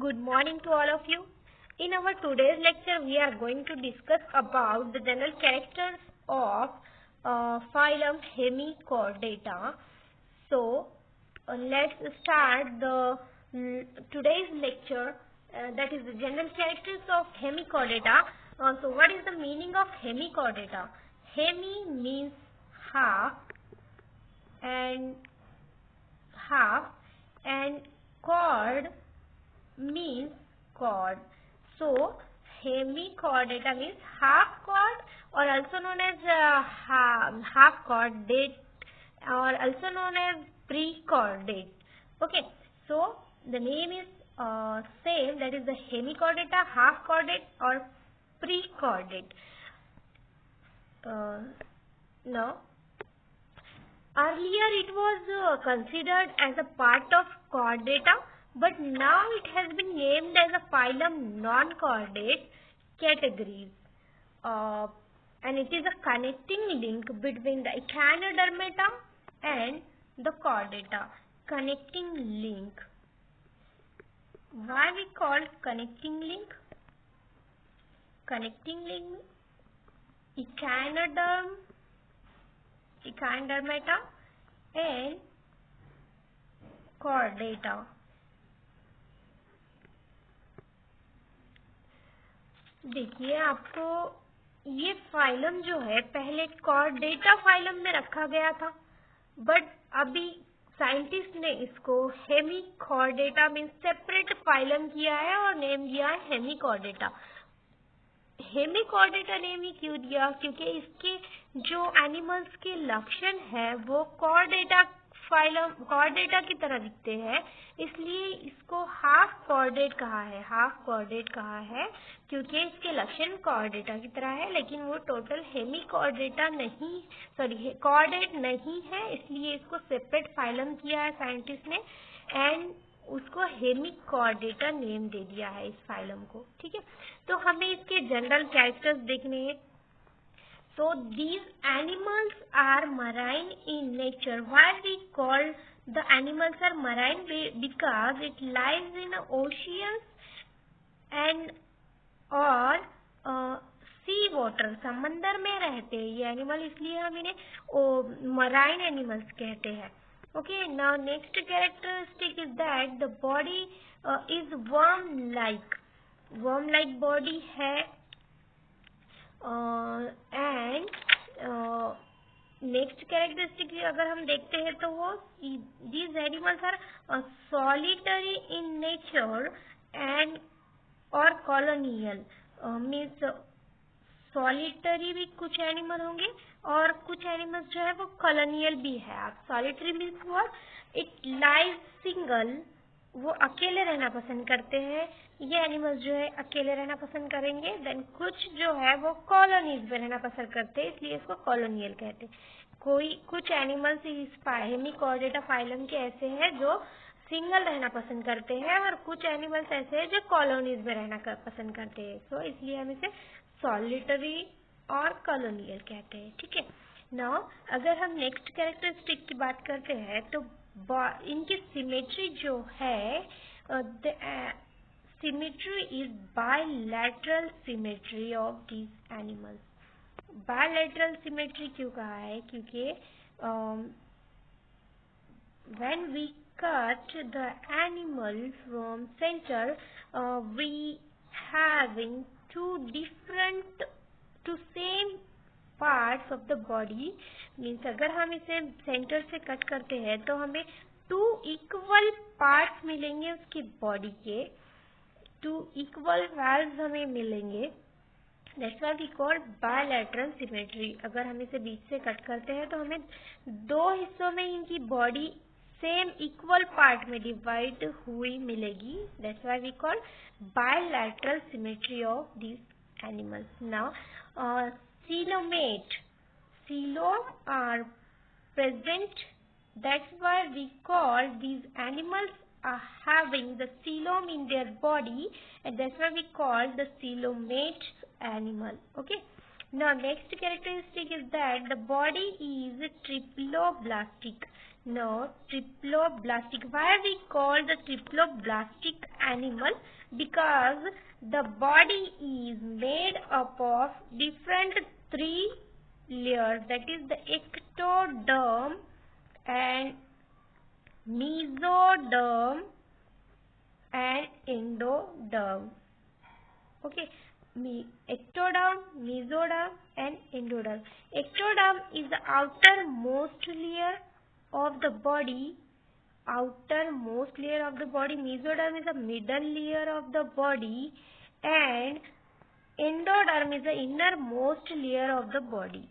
Good morning to all of you. In our today's lecture, we are going to discuss about the general characters of phylum Hemichordata. So, let's start the today's lecture. That is the general characters of Hemichordata. So, what is the meaning of Hemichordata? Hemi means half, and chord means chord. So hemichordata means half chord, or also known as half chordate, or also known as prechordate. Okay, so the name is same, that is the hemichordata, half chordate or prechordate. Now, earlier it was considered as a part of chordata, but now it has been named as a phylum non-chordate categories. And it is a connecting link between the echinodermata and the chordata. Connecting link. Why we call connecting link? Connecting link, echinodermata and chordata. देखिए, आपको ये phylum जो है पहले चॉर्डेटा phylum में रखा गया था, बट अभी साइंटिस्ट ने इसको हेमिचॉर्डेटा मीन सेपरेट फाइलम किया है और नेम दिया है हेमिचॉर्डेटा. हेमिचॉर्डेटा नेम ही क्यों दिया? क्योंकि इसके जो एनिमल्स के लक्षण है वो चॉर्डेटा फाइलम चॉर्डेटा की तरह दिखते हैं, इसलिए इसको हाफ चॉर्डेट कहा है. हाफ चॉर्डेट कहा है क्योंकि इसके लक्षण चॉर्डेटा की तरह है, लेकिन वो टोटल हेमिचॉर्डेटा नहीं, सॉरी चॉर्डेट नहीं है, इसलिए इसको सेपरेट फाइलम किया है साइंटिस्ट ने एंड उसको हेमिचॉर्डेटा नेम दे दिया है इस फाइलम को. ठीक है, तो हमें इसके जनरल कैरेक्टर्स देखने हैं. So these animals are marine in nature. Why we call the animals are marine? Because it lies in oceans and or sea water. समंदर में रहते हैं ये एनिमल, इसलिए हम इन्हें मराइन एनिमल्स कहते हैं. Okay, now next characteristic is that the body is worm-like body है. एंड नेक्स्ट कैरेक्टरिस्टिक अगर हम देखते हैं तो वो these animals are solitary in nature and और कॉलोनियल. मीन्स सॉलिटरी भी कुछ एनिमल होंगे और कुछ एनिमल्स जो है वो कॉलोनियल भी है. आप solitary means what? It live single, वो अकेले रहना पसंद करते हैं. ये एनिमल्स जो है अकेले रहना पसंद करेंगे. देन कुछ जो है वो कॉलोनीज में रहना पसंद करते हैं, इसलिए इसको कॉलोनियल कहते हैं. कुछ एनिमल्स इस हेमिचॉर्डेटा फाइलम के ऐसे हैं जो सिंगल रहना पसंद करते हैं और कुछ एनिमल्स ऐसे हैं जो कॉलोनीज में रहना पसंद करते हैं. सो इसलिए हम इसे सॉलिटरी और कॉलोनियल कहते हैं. ठीक है, नाउ अगर हम नेक्स्ट कैरेक्टरिस्टिक की बात करते हैं तो इनकी सिमेट्री जो है, symmetry is bilateral symmetry of these animals. Bilateral symmetry क्यों कहा है? क्योंकि when we cut the animal from center, we having two same parts of the body. Means अगर हम इसे सेंटर से कट करते हैं तो हमें 2 इक्वल पार्ट्स मिलेंगे उसकी बॉडी के. 2 इक्वल वाल्व्स हमें मिलेंगे. That's why we call bilateral symmetry. अगर हम इसे बीच से कट करते हैं तो हमें 2 हिस्सों में इनकी बॉडी सेम इक्वल पार्ट में डिवाइड हुई मिलेगी. That's why we call bilateral symmetry of these animals. Now, coelomate. Coelom are present. That's why we call these animals having the coelom in their body, and that's why we call the coelomate animal. Okay, now next characteristic is that the body is triploblastic. Now triploblastic, why we call the triploblastic animal because the body is made up of different three layers, that is the ectoderm and mesoderm and endoderm. Okay, ectoderm, mesoderm and endoderm. Ectoderm is the outermost layer of the body. Mesoderm is the middle layer of the body, and endoderm is the innermost layer of the body.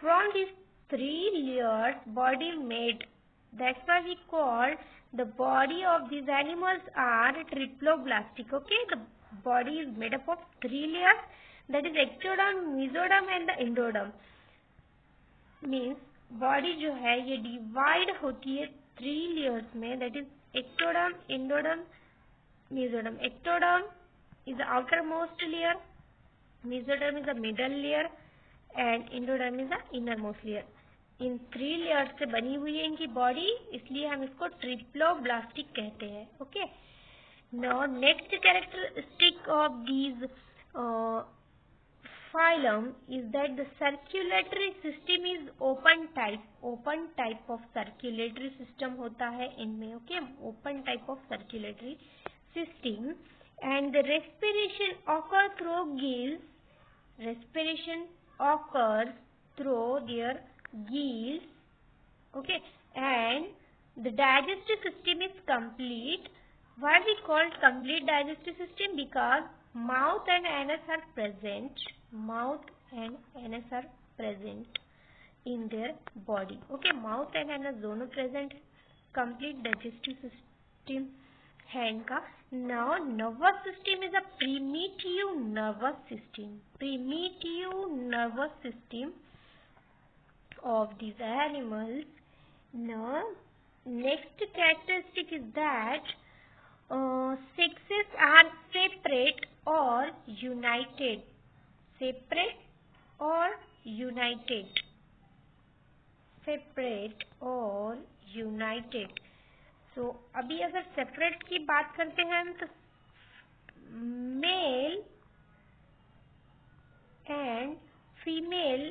From these three layers, body made. That's why we call the body of these animals are triploblastic. Okay, the body is made up of three layers, that is ectoderm, mesoderm and the endoderm. Means body जो है ये divide होती है three layers में, that is ectoderm, endoderm, mesoderm. Ectoderm is the outer most layer, mesoderm is the middle layer and endoderm is the inner most layer. In three layers से बनी हुई है इनकी बॉडी, इसलिए हम इसको ट्रिप्लोब्लास्टिक कहते हैं. Okay, now next characteristic of these phylum is that the circulatory system is open type of circulatory system होता है इनमें. Okay, open type of circulatory system, and the respiration occurs through their gills. Okay, and the digestive system is complete. Why we call complete digestive system? Because mouth and anus are present. In their body. Okay, mouth and anus दोनों present. Complete digestive system है इनका. Now nervous system is a primitive nervous system of these animals. Now next characteristic is that sexes are separate or united. So अभी अगर separate की बात करते हैं हम, तो male and female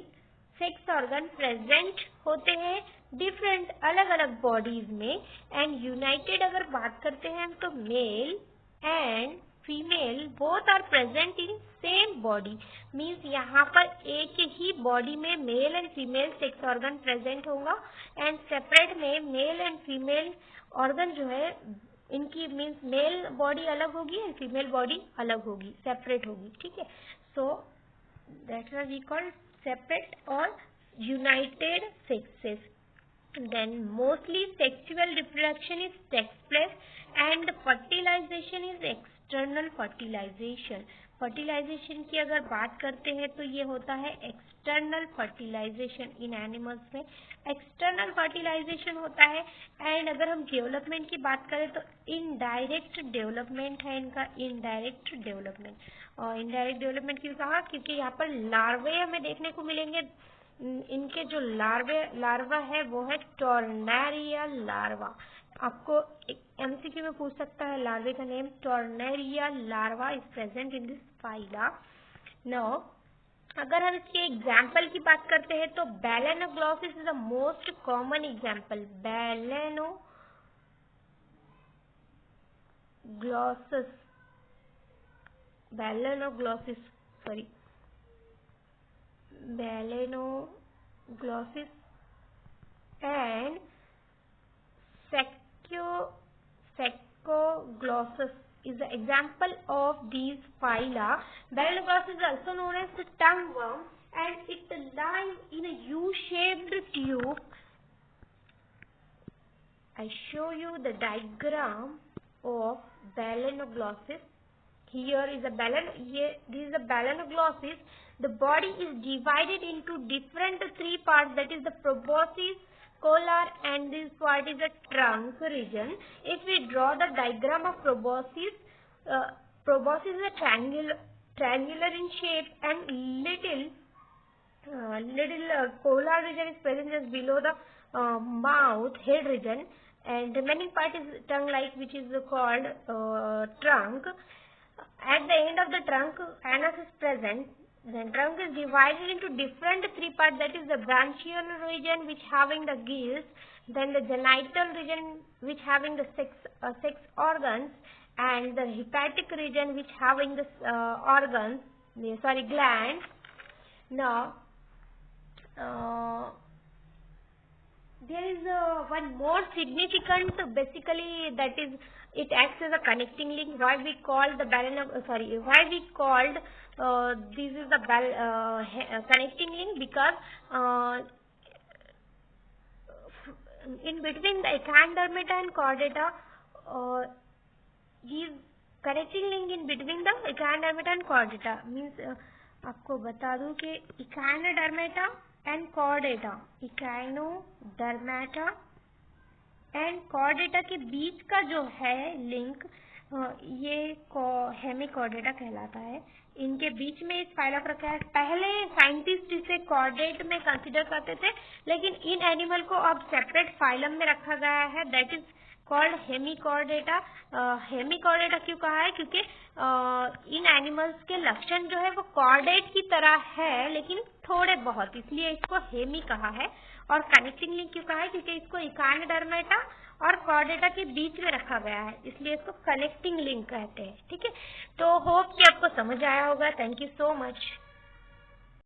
sex organ present होते हैं डिफरेंट अलग अलग बॉडीज में. एंड यूनाइटेड अगर बात करते हैं तो male and female both are present in same body. Means यहाँ पर एक ही बॉडी में male and female sex organ present होगा, एंड सेपरेट में मेल एंड फीमेल ऑर्गन जो है इनकी मीन्स मेल बॉडी अलग होगी एंड फीमेल बॉडी अलग होगी, सेपरेट होगी. ठीक है, so that's why we call separate और united sexes. Then mostly sexual reproduction takes place and fertilization is external fertilization. Fertilization की अगर बात करते हैं तो ये होता है एक्सटर्नल फर्टिलाइजेशन. इन एनिमल्स में एक्सटर्नल फर्टिलाइजेशन होता है. एंड अगर हम डेवलपमेंट की बात करें तो इनडायरेक्ट डेवलपमेंट है इनका. इनडायरेक्ट डेवलपमेंट, और इनडायरेक्ट डेवलपमेंट क्यों कहा? क्योंकि यहाँ पर लार्वे हमें देखने को मिलेंगे. इनके जो लार्वा है वो है टॉर्नेरिया लार्वा. आपको एमसीक्यू में पूछ सकता है लार्वे का name. Tornaria larva is present in this phyla. Now अगर हम इसके एग्जाम्पल की बात करते हैं तो balanoglossus is the most common example. Balanoglossus and Saccoglossus is the example of these phyla. Balanoglossus is also known as the tongue worm and it lies in a U-shaped tube. I show you the diagram of Balanoglossus. Here is a this is a Balanoglossus. The body is divided into different three parts, that is the proboscis, collar and this part is the trunk region. If we draw the diagram of proboscis, proboscis is a triangular in shape and little collar region is present just below the mouth head region, and remaining part is tongue-like, which is called trunk. At the end of the trunk, anus is present. Then trunk is divided into different three parts. That is the branchial region, which having the gills. Then the genital region, which having the sex organs, and the hepatic region, which having the glands. Now, there is one more significant, basically, that is, it acts as a connecting link. Why we called the this is the connecting link? Because in between the echindermata and chordata, is connecting link in between the echindermata and chordata. Means आपको बता दूं कि echindermata and chordata, echindermata and chordata के बीच का जो है link, ये Hemichordata कहलाता है. इनके बीच में इस फाइलम रखा है. पहले साइंटिस्ट इसे कॉर्डेट में कंसीडर करते थे, लेकिन इन एनिमल को अब सेपरेट फाइलम में रखा गया है. That is called Hemichordata. Hemichordata क्यों कहा है? क्योंकि इन एनिमल्स के लक्षण जो है वो कॉर्डेट की तरह है, लेकिन थोड़े बहुत, इसलिए इसको हेमी कहा है. और कनेक्टिंग लिंक क्यों कहा है? क्योंकि इसको इकानडर्मेटा और कॉर्डेटा के बीच में रखा गया है, इसलिए इसको कनेक्टिंग लिंक कहते हैं. ठीक है, तो होप कि आपको समझ आया होगा. Thank you so much.